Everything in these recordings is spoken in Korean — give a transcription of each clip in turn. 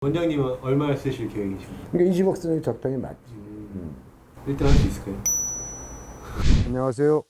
원장님은 얼마나 쓰실 계획이십니까? 그러니까 20억 쓰는 게 적당히 맞지. 일단 할 수 있을까요? 안녕하세요.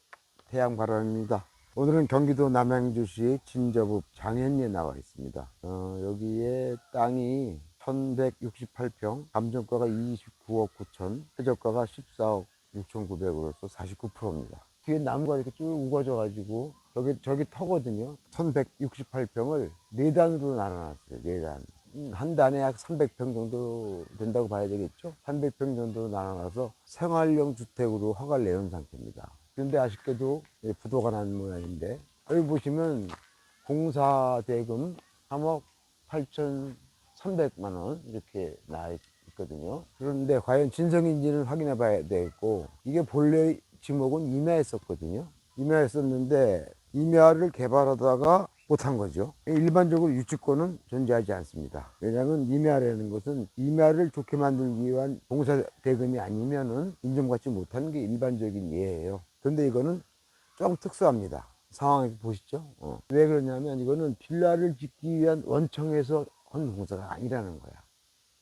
태양바람입니다. 오늘은 경기도 남양주시 진저읍 장현리에 나와 있습니다. 여기에 땅이 1168평, 감정가가 29억 9천, 최저가가 14억 6,900으로서 49%입니다. 뒤에 나무가 이렇게 쭉 우거져가지고 저기 터거든요. 1168평을 4단으로 나눠놨어요. 4단. 한 단에 약 300평 정도 된다고 봐야 되겠죠. 300평 정도 나눠놔서 생활용 주택으로 허가를 내놓은 상태입니다. 그런데 아쉽게도 부도가 난 모양인데, 여기 보시면 공사 대금 3억 8,300만 원 이렇게 나와 있거든요. 그런데 과연 진성인지는 확인해 봐야 되겠고, 이게 본래 지목은 임야였었거든요. 임야였었는데 임야를 개발하다가 못한 거죠. 일반적으로 유치권은 존재하지 않습니다. 왜냐하면 임야라는 것은 임야를 좋게 만들기 위한 공사 대금이 아니면은 인정받지 못하는 게 일반적인 예예요. 그런데 이거는 조금 특수합니다. 상황을 보시죠. 왜 그러냐면 이거는 빌라를 짓기 위한 원청에서 한 공사가 아니라는 거야.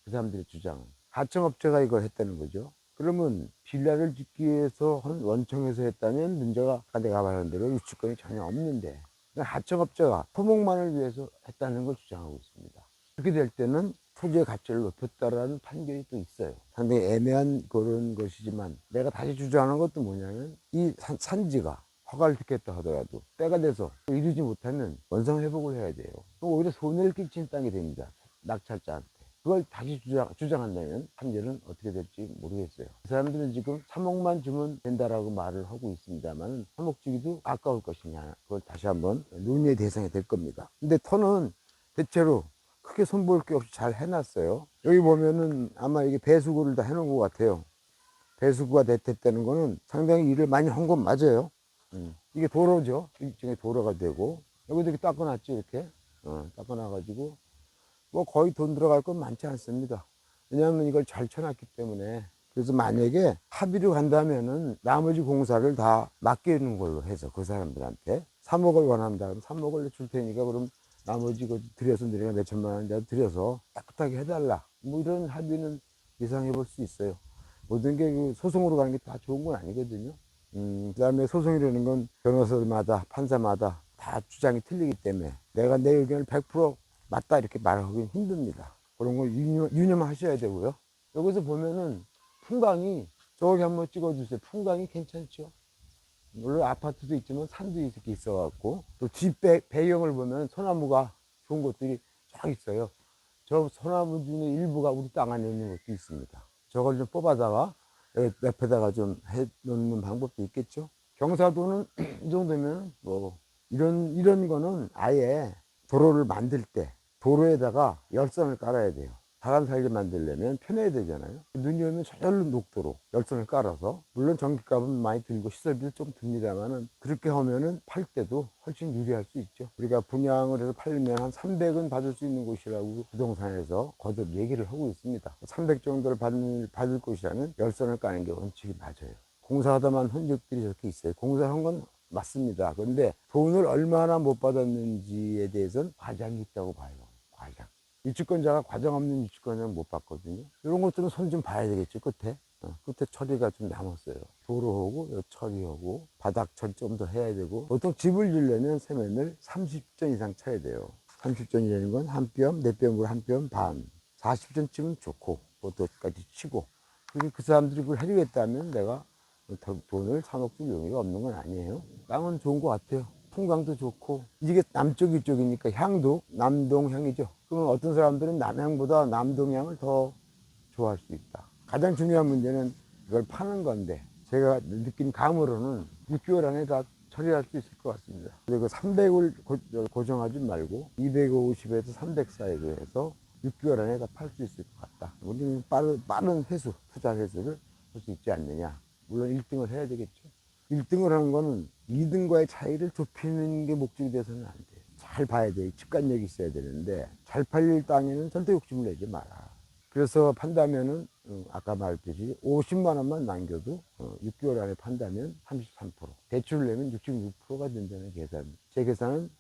그 사람들의 주장은. 하청업체가 이걸 했다는 거죠. 그러면 빌라를 짓기 위해서 한 원청에서 했다면 문제가 아까 내가 말한 대로 유치권이 전혀 없는데, 하청업체가 토목만을 위해서 했다는 걸 주장하고 있습니다. 그렇게 될 때는 토지의 가치를 높였다라는 판결이 또 있어요. 상당히 애매한 그런 것이지만, 내가 다시 주장하는 것도 뭐냐면 이 산지가 허가를 듣겠다 하더라도 때가 돼서 이루지 못하면 원상 회복을 해야 돼요. 오히려 손해를 끼친 땅이 됩니다. 낙찰자한테. 그걸 다시 주장한다면 판결은 어떻게 될지 모르겠어요. 그 사람들은 지금 3억만 주면 된다라고 말을 하고 있습니다만 3억 주기도 아까울 것이냐, 그걸 다시 한번 논의의 대상이 될 겁니다. 근데 터는 대체로 크게 손볼 게 없이 잘 해놨어요. 여기 보면은 아마 이게 배수구를 다 해놓은 것 같아요. 배수구가 됐다는 거는 상당히 일을 많이 한 건 맞아요. 이게 도로죠. 일종의 도로가 되고, 여기도 이렇게 닦아놨죠. 이렇게 닦아놔가지고 뭐 거의 돈 들어갈 건 많지 않습니다. 왜냐하면 이걸 잘 쳐놨기 때문에. 그래서 만약에 합의로 간다면은 나머지 공사를 다 맡기는 걸로 해서 그 사람들한테 3억을 원한다. 그럼 3억을 줄 테니까 그럼 나머지 그 들여서 내가 몇 천만 원이라도 들여서 깨끗하게 해달라. 뭐 이런 합의는 예상해 볼 수 있어요. 모든 게 그 소송으로 가는 게 다 좋은 건 아니거든요. 그다음에 소송이라는 건 변호사마다 판사마다 다 주장이 틀리기 때문에 내가 내 의견을 100% 맞다 이렇게 말하기는 힘듭니다. 그런 걸 유념하셔야 되고요. 여기서 보면은 풍광이, 저기 한번 찍어주세요. 풍광이 괜찮죠? 물론 아파트도 있지만 산도 이렇게 있어갖고, 또 집 배경을 보면 소나무가 좋은 곳들이 쫙 있어요. 저 소나무 중에 일부가 우리 땅 안에 있는 것도 있습니다. 저걸 좀 뽑아다가 여기 옆에다가 좀 해 놓는 방법도 있겠죠. 경사도는 이 정도면 뭐 이런 거는 아예 도로를 만들 때 도로에다가 열선을 깔아야 돼요. 사람 살게 만들려면 편해야 되잖아요. 눈이 오면 저절로 녹도록 열선을 깔아서, 물론 전기값은 많이 들고 시설비도 좀 듭니다만은 그렇게 하면은 팔 때도 훨씬 유리할 수 있죠. 우리가 분양을 해서 팔면 한 300은 받을 수 있는 곳이라고 부동산에서 거듭 얘기를 하고 있습니다. 300 정도를 받을 곳이라면 열선을 까는 게 원칙이 맞아요. 공사하다만 흔적들이 저렇게 있어요. 공사한 건 맞습니다. 그런데 돈을 얼마나 못 받았는지에 대해서는 과장이 있다고 봐요. 과장. 유치권자가 과장 없는 유치권자는 못 받거든요. 이런 것들은 손 좀 봐야 되겠죠, 끝에. 끝에 처리가 좀 남았어요. 도로하고 처리하고 바닥 처리 좀 더 해야 되고, 보통 집을 지으려면 세면을 30전 이상 쳐야 돼요. 30전이라는 건 한 뼘, 네 뼘으로 한 뼘 반. 40전 치면 좋고, 그것까지 치고. 그 사람들이 그걸 해주겠다면 내가 돈을 3억 줄 용의가 없는 건 아니에요. 땅은 좋은 것 같아요. 풍광도 좋고, 이게 남쪽 이쪽이니까 향도 남동향이죠. 그러면 어떤 사람들은 남향보다 남동향을 더 좋아할 수 있다. 가장 중요한 문제는 이걸 파는 건데, 제가 느낀 감으로는 6개월 안에 다 처리할 수 있을 것 같습니다. 그리고 300을 고정하지 말고 250에서 300 사이로 해서 6개월 안에 다 팔 수 있을 것 같다. 우리는 빠른 회수, 투자 회수를 할 수 있지 않느냐. 물론 1등을 해야 되겠죠. 1등을 하는 거는 2등과의 차이를 좁히는 게 목적이 돼서는 안 돼요. 잘 봐야 돼요. 직관력이 있어야 되는데, 잘 팔릴 땅에는 절대 욕심을 내지 마라. 그래서 판다면은 아까 말했듯이 50만 원만 남겨도 6개월 안에 판다면 33%, 대출을 내면 66%가 된다는 계산. 제 계산은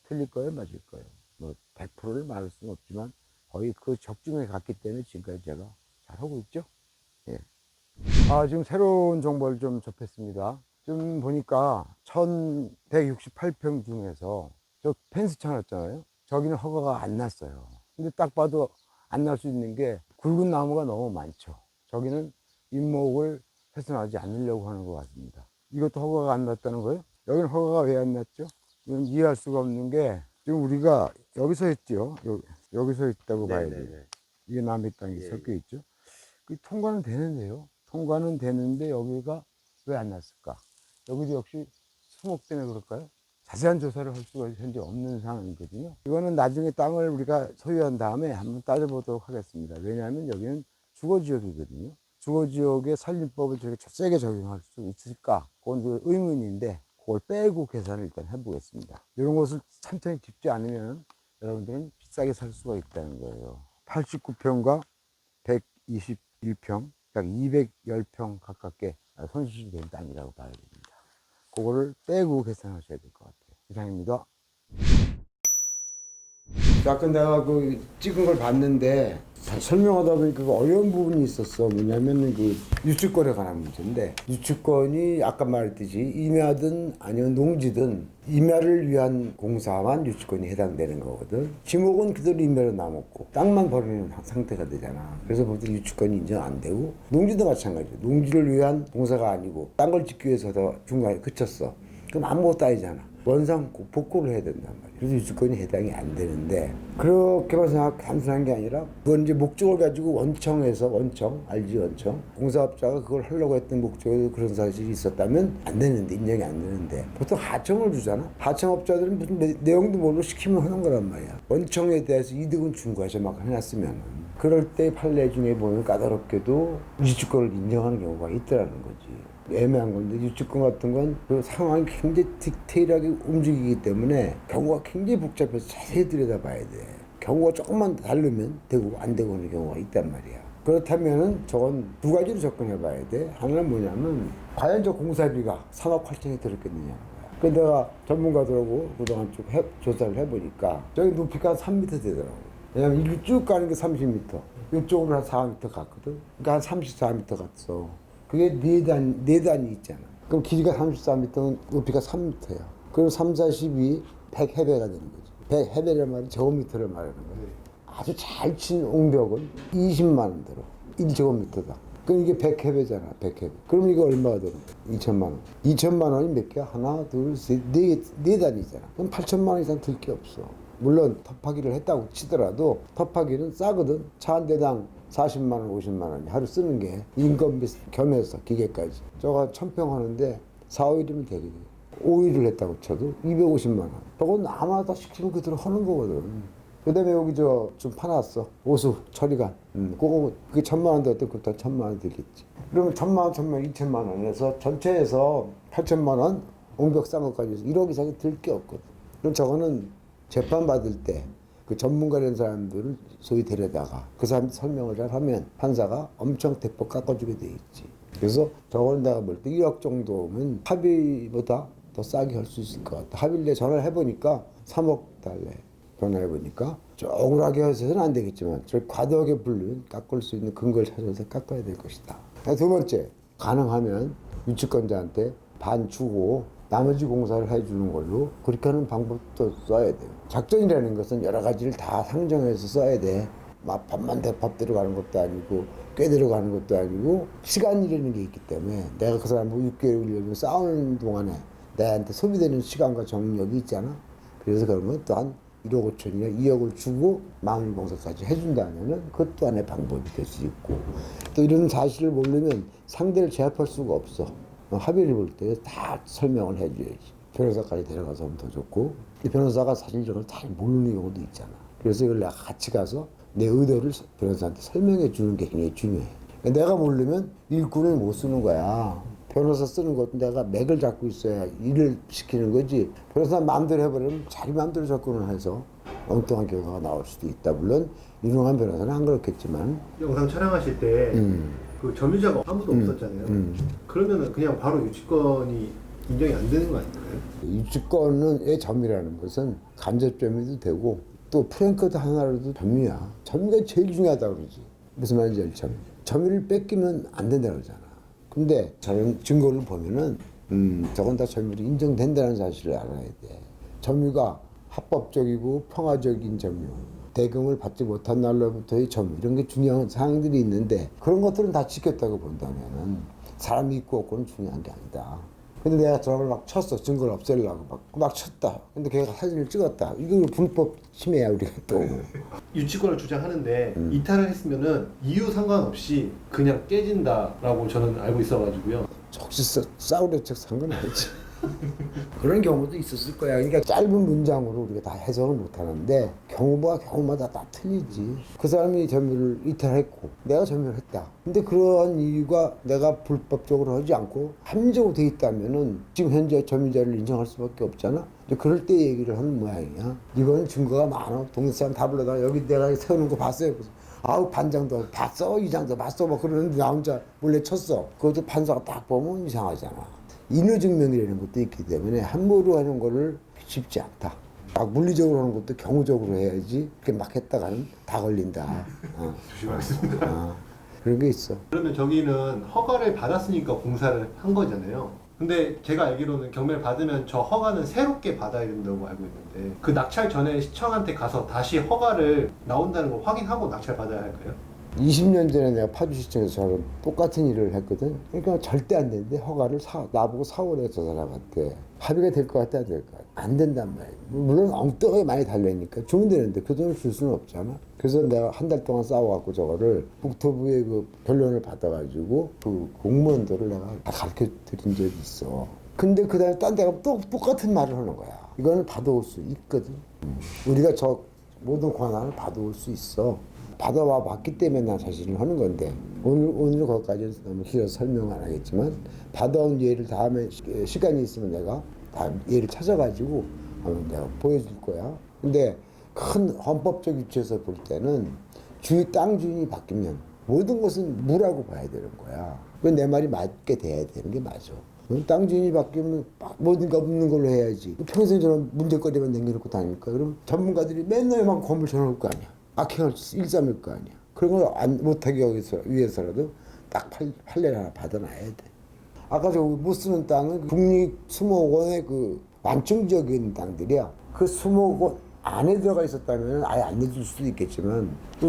틀릴 거예요, 맞을 거예요. 뭐 100%를 말할 수는 없지만 거의 그 적중에 갔기 때문에 지금까지 제가 잘하고 있죠. 예. 지금 새로운 정보를 좀 접했습니다. 좀 보니까 1168평 중에서 저 펜스 쳐놨잖아요. 저기는 허가가 안 났어요. 근데 딱 봐도 안 날 수 있는 게 굵은 나무가 너무 많죠. 저기는 잇목을 훼손하지 않으려고 하는 것 같습니다. 이것도 허가가 안 났다는 거예요? 여기는 허가가 왜 안 났죠? 이건 이해할 수가 없는 게 지금 우리가 여기서 했죠. 여기서 했다고 봐야 돼요. 이게 남의 땅이 섞여 있죠. 그 통과는 되는데요. 통과는 되는데 여기가 왜 안 났을까? 여기도 역시 수목 때문에 그럴까요? 자세한 조사를 할 수가 현재 없는 상황이거든요. 이거는 나중에 땅을 우리가 소유한 다음에 한번 따져보도록 하겠습니다. 왜냐하면 여기는 주거지역이거든요. 주거지역의 산림법을 저렇게 세게 적용할 수 있을까? 그건 그 의문인데 그걸 빼고 계산을 일단 해보겠습니다. 이런 것을 천천히 짚지 않으면 여러분들은 비싸게 살 수가 있다는 거예요. 89평과 121평, 약 210평 가깝게 손실이 된 땅이라고 봐야 됩니다. 그거를 빼고 계산하셔야 될 것 같아요. 이상입니다. 아까 내가 그 찍은 걸 봤는데 설명하다 보니까 그 어려운 부분이 있었어. 뭐냐면 그 유축권에 관한 문제인데, 유축권이 아까 말했듯이 임야든 아니면 농지든 임야를 위한 공사만 유축권이 해당되는 거거든. 지목은 그대로 임야로 남았고 땅만 버리는 상태가 되잖아. 그래서 보통 유축권이 인정 안 되고, 농지도 마찬가지야. 농지를 위한 공사가 아니고 딴 걸 짓기 위해서 더 중간에 그쳤어. 그럼 아무것도 아니잖아. 원상 복구를 해야 된단 말이야. 그래서 유축권이 해당이 안 되는데, 그렇게만 단순한 게 아니라 그건 이제 목적을 가지고 원청에서, 원청 알지, 원청 공사업자가 그걸 하려고 했던 목적에 그런 사실이 있었다면 안 되는데, 인정이 안 되는데, 보통 하청을 주잖아. 하청업자들은 무슨 내용도 모르고 시키면 하는 거란 말이야. 원청에 대해서 이득은 준 거야, 막 해놨으면. 그럴 때 판례 중에 보면 까다롭게도 유축권을 인정하는 경우가 있더라는 거지. 애매한 건데, 유축권 같은 건 그 상황이 굉장히 디테일하게 움직이기 때문에 경우가 굉장히 복잡해서 자세히 들여다봐야 돼. 경우가 조금만 다르면 되고 안 되고 하는 경우가 있단 말이야. 그렇다면은 저건 두 가지로 접근해 봐야 돼. 하나는 뭐냐면, 과연 저 공사비가 3억 8천이 들었겠느냐. 그 내가 전문가들하고 그동안 쭉 조사를 해보니까 저기 높이가 3m 되더라고. 왜냐면 이렇게 쭉 가는 게 30m, 이쪽으로 한 4m 갔거든. 그러니까 한 34m 갔어. 그게 네 단이 있잖아. 그럼 길이가 34m면 높이가 3m야. 그럼 3, 4, 12, 100해배가 되는 거지. 100해배란 말은 제곱미터를 말하는 거야. 아주 잘 친 옹벽은 20만 원 들어. 1제곱미터다. 그럼 이게 100해배잖아, 100해배. 그럼 이거 얼마가 되는 거야? 2천만 원. 2천만 원이 몇 개야? 하나, 둘, 셋, 네 단이잖아. 그럼 8천만 원 이상 들 게 없어. 물론 텃파기를 했다고 치더라도 텃파기는 싸거든. 차 한 대당 40만 원, 50만 원 하루 쓰는 게 인건비 겸해서 기계까지. 저거 1000평 하는데 4, 5일이면 되거든. 5일을 했다고 쳐도 250만 원. 저건 아무나 시키면 그대로 하는 거거든. 그 다음에 여기 좀 파놨어. 오수, 처리관. 그거, 그게 1000만 원 들었던 것도 1000만 원 들겠지. 그러면 1000만 원, 2천만 원에서 전체에서 8천만 원, 옹벽 싼 것까지 해서 1억 이상이 들 게 없거든. 그럼 저거는 재판 받을 때 그 전문가라는 사람들을 소위 데려다가 그 사람 설명을 잘 하면 판사가 엄청 대폭 깎아주게 돼 있지. 그래서 저거는 내가 볼 때 1억 정도면 합의보다 더 싸게 할 수 있을 것 같아. 합의를 내 전화를 해보니까 3억 달래. 전화해보니까 좀 억울하게 해서는 안 되겠지만 저 과도하게 불리면 깎을 수 있는 근거를 찾아서 깎아야 될 것이다. 두 번째, 가능하면 유치권자한테 반 주고 나머지 공사를 해주는 걸로 그렇게 하는 방법도 써야 돼요. 작전이라는 것은 여러 가지를 다 상정해서 써야 돼. 막 밥 들어가는 것도 아니고 꽤 들어가는 것도 아니고 시간이라는 게 있기 때문에 내가 그 사람하고 6개월 싸우는 동안에 나한테 소비되는 시간과 정력이 있잖아. 그래서 그러면 또 한 1억 5천이나 2억을 주고 마무리 공사까지 해준다면은 그것 또한의 방법이 될 수 있고, 또 이런 사실을 모르면 상대를 제압할 수가 없어. 합의를 볼 때 다 설명을 해줘야지. 변호사까지 데려가서 하면 더 좋고, 이 변호사가 사실 이런 걸 잘 모르는 경우도 있잖아. 그래서 이걸 내가 같이 가서 내 의도를 변호사한테 설명해 주는 게 굉장히 중요해. 내가 모르면 일꾼을 못 쓰는 거야. 변호사 쓰는 것도 내가 맥을 잡고 있어야 일을 시키는 거지. 변호사 마음대로 해버리면 자기 마음대로 접근을 해서 엉뚱한 결과가 나올 수도 있다. 물론 유능한 변호사는 안 그렇겠지만. 영상 촬영하실 때 그 점유자가 아무도 없었잖아요. 그러면 그냥 바로 유치권이 인정이 안 되는 거 아닌가요? 유치권의 점유라는 것은 간접 점유도 되고 또 프랭크도 하나로도 점유야. 점유가 제일 중요하다고 그러지. 무슨 말인지 알죠? 점유를 뺏기면 안 된다고 그러잖아. 근데 저런 증거를 보면은 저건 다 점유로 인정된다는 사실을 알아야 돼. 점유가 합법적이고 평화적인 점유, 대금을 받지 못한 날로부터의 점유, 이런 게 중요한 사항들이 있는데 그런 것들은 다 지켰다고 본다면은 사람이 있고 없고는 중요한 게 아니다. 근데 내가 저걸 막 쳤어. 증거를 없애려고 막 쳤다. 근데 걔가 사진을 찍었다. 이거 불법 침해야 우리가 또. 유치권을 주장하는데 이탈을 했으면은 이유 상관없이 그냥 깨진다라고 저는 알고 있어가지고요. 혹시 싸우려 척 산 건 아니지. 그런 경우도 있었을 거야. 그러니까 짧은 문장으로 우리가 다 해석을 못 하는데 경우마다 다 틀리지. 그 사람이 점유를 이탈했고 내가 점유를 했다. 근데 그러한 이유가 내가 불법적으로 하지 않고 합리적으로 돼 있다면은 지금 현재 점유자를 인정할 수밖에 없잖아. 이제 그럴 때 얘기를 하는 모양이야. 이건 증거가 많아. 동네 사람 다 불러다가 여기 내가 세우는 거 봤어요. 그래서 아우 반장도 봤어, 이장도 봤어, 막 그러는데 나 혼자 몰래 쳤어. 그것도 판사가 딱 보면 이상하잖아. 인허증명이라는 것도 있기 때문에 함부로 하는 거를 쉽지 않다. 막 물리적으로 하는 것도 경우적으로 해야지. 그렇게 막 했다가는 다 걸린다. 조심하겠습니다. 그런 게 있어. 그러면 저기는 허가를 받았으니까 공사를 한 거잖아요. 근데 제가 알기로는 경매를 받으면 저 허가는 새롭게 받아야 된다고 알고 있는데 그 낙찰 전에 시청한테 가서 다시 허가를 나온다는 걸 확인하고 낙찰 받아야 할까요? 20년 전에 내가 파주시청에서 저런 똑같은 일을 했거든. 그러니까 절대 안 되는데 허가를 나보고 사오래 저 사람한테. 합의가 될 것 같아 안 될 것 같아. 안 된단 말이야. 물론 엉뚱하게 많이 달래니까 주면 되는데 그 돈을 줄 수는 없잖아. 그래서 내가 한 달 동안 싸워갖고 저거를 국토부의 그 변론을 받아가지고 그 공무원들을 내가 다 가르쳐 드린 적이 있어. 근데 그 다음에 딴 데 가면 또 똑같은 말을 하는 거야. 이거는 받아올 수 있거든. 우리가 저 모든 권한을 받아올 수 있어. 받아와 봤기 때문에 난 자신을 하는 건데 오늘 거기까지는 너무 길어서 설명 안 하겠지만 받아온 예를 다음에 시간이 있으면 내가 다음 예를 찾아가지고 한번 내가 보여줄 거야. 근데 큰 헌법적 위치에서 볼 때는 땅 주인이 바뀌면 모든 것은 무라고 봐야 되는 거야. 그 내 말이 맞게 돼야 되는 게 맞아. 땅 주인이 바뀌면 모든 게 없는 걸로 해야지. 평생 저런 문제거리만 남겨놓고 다니까 그럼 전문가들이 맨날 막 건물 쳐놓을 거 아니야. 악행을 일삼을 거 아니야. 그런 걸 못하게 위해서라도 딱 판례를 하나 받아놔야 돼. 아까 저 못 쓰는 땅은 국립 수목원의 그 완충 지역에 있는 땅들이야. 그 수목원 안에 들어가 있었다면 아예 안 내줄 수도 있겠지만 또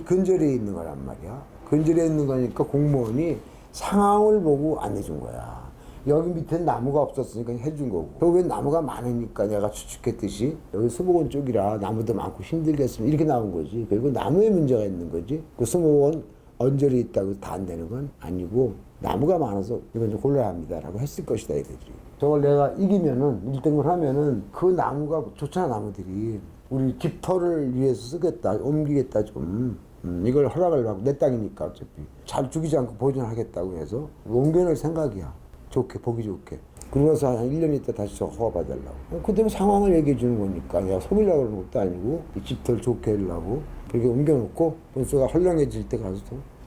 근절에 있는 거란 말이야. 근절에 있는 거니까 공무원이 상황을 보고 안 해준 거야. 여기 밑에 나무가 없었으니까 해준 거고 여기 나무가 많으니까 내가 추측했듯이 여기 수목원 쪽이라 나무도 많고 힘들겠으면 이렇게 나온 거지. 그리고 나무에 문제가 있는 거지. 그 수목원 언저리 있다고 다 안 되는 건 아니고 나무가 많아서 이건 좀 곤란합니다라고 했을 것이다 이거지. 저걸 내가 이기면은 1등을 하면은 그 나무가 좋잖아. 나무들이 우리 집터를 위해서 쓰겠다, 옮기겠다 좀. 이걸 허락을 받고 내 땅이니까 어차피 잘 죽이지 않고 보존하겠다고 해서 옮겨낼 생각이야. 좋게 보기 좋게. 그러고 나서 한 1년 있다 다시 저 허가 받으려고. 그 때문에 상황을 얘기해 주는 거니까 내가 속이려고 그러는 것도 아니고 이 집터를 좋게 하려고 그렇게 옮겨놓고 돈수가 헐렁해질 때 가서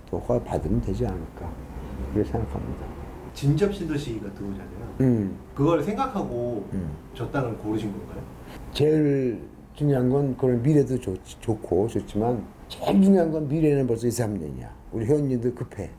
또 허가 받으면 되지 않을까 그렇게 생각합니다. 진접 신도시가 들어오잖아요. 그걸 생각하고 저 땅을 고르신 건가요? 제일 중요한 건 그런 미래도 좋고 좋지만 제일 중요한 건 미래는 벌써 2, 3년이야. 우리 회원님들 급해.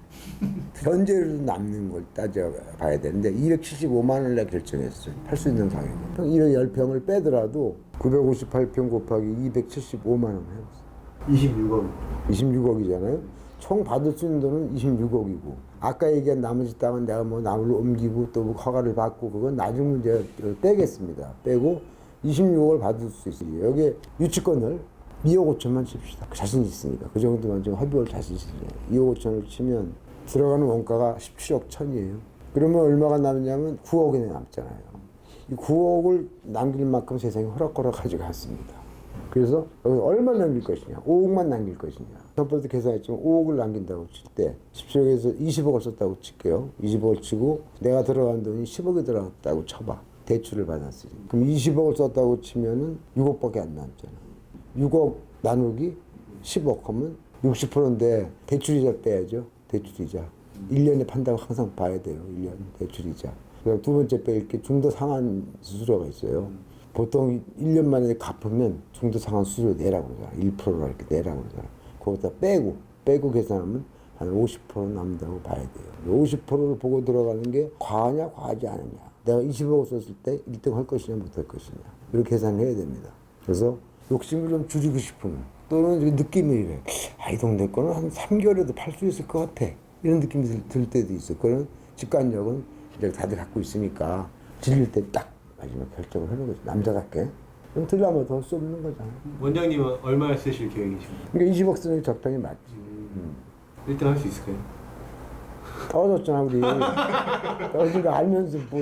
현재로도 남는 걸 따져봐야 되는데 275만 원을 내가 결정했어요. 팔 수 있는 가격은. 1억 10평을 빼더라도 958평 곱하기 275만 원 해봤어. 26억. 26억이잖아요. 총 받을 수 있는 돈은 26억이고 아까 얘기한 나머지 땅은 내가 뭐 나무를 옮기고 또 허가를 받고 그건 나중 문제 빼겠습니다. 빼고 26억을 받을 수 있어요. 여기에 유치권을 2억 5천만 칩시다. 자신 있으니까. 그 정도만 좀 합의할 자신 있으니까. 2억 5천을 치면 들어가는 원가가 17억 천이에요. 그러면 얼마가 남냐면 9억이 남잖아요. 이 9억을 남길 만큼 세상이 허락허락 가져갔습니다. 그래서 여기 얼마 남길 것이냐? 5억만 남길 것이냐? 전부터 계산했지만 5억을 남긴다고 칠 때 17억에서 20억을 썼다고 칠게요. 20억을 치고 내가 들어간 돈이 10억이 들어갔다고 쳐봐. 대출을 받았으니. 그럼 20억을 썼다고 치면은 6억밖에 안 남잖아. 6억 나누기 10억 하면 60%인데 대출이자 빼야죠. 대출이자. 1년에 판다고 항상 봐야 돼요. 1년 대출이자. 그다음 두 번째 뺄 게 중도 상환 수수료가 있어요. 보통 1년 만에 갚으면 중도상환 수수료 내라고 그러잖아. 1%라 이렇게 내라고 그러잖아. 그거다 빼고 계산하면 한 50% 남는다고 봐야 돼요. 50%를 보고 들어가는 게 과하냐 과하지 않느냐. 내가 20억 썼을 때 1등 할 것이냐 못 할 것이냐. 이렇게 계산을 해야 됩니다. 그래서 욕심을 좀 줄이고 싶으면 또는 느낌이 이래. 이 동네 거는 한 3개월에도 팔 수 있을 것 같아. 이런 느낌이 들 때도 있어. 그런 직관력은 이제 다들 갖고 있으니까 질릴 때 딱 마지막 결정을 하는 거지. 남자답게. 그럼 들려면 더 쏘는 거잖아. 원장님은 얼마를 쓰실 계획이십니까? 그러니까 20억 쓰는 게 적당히 맞지. 1등 할 수 있을까요? 떨어졌잖아 우리. 떨어진 거 알면서 뭐.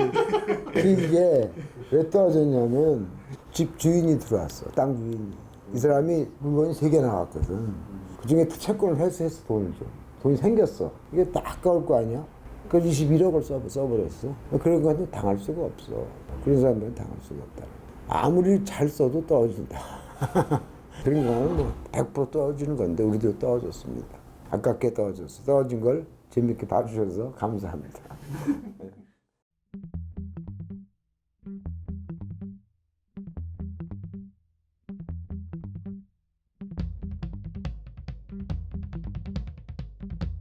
이게 왜 떨어졌냐면 집 주인이 들어왔어. 땅 주인이. 이 사람이 물건이 3개 나왔거든. 그중에 채권을 회수해서 돈을 줘. 돈이 생겼어. 이게 다 아까울 거 아니야? 그래서 21억을 써버렸어. 그런 거는 당할 수가 없어. 그런 사람들은 당할 수가 없다. 아무리 잘 써도 떨어진다. 그런 거는 뭐 100% 떨어지는 건데 우리도 떨어졌습니다. 아깝게 떨어졌어. 떨어진 걸 재밌게 봐주셔서 감사합니다.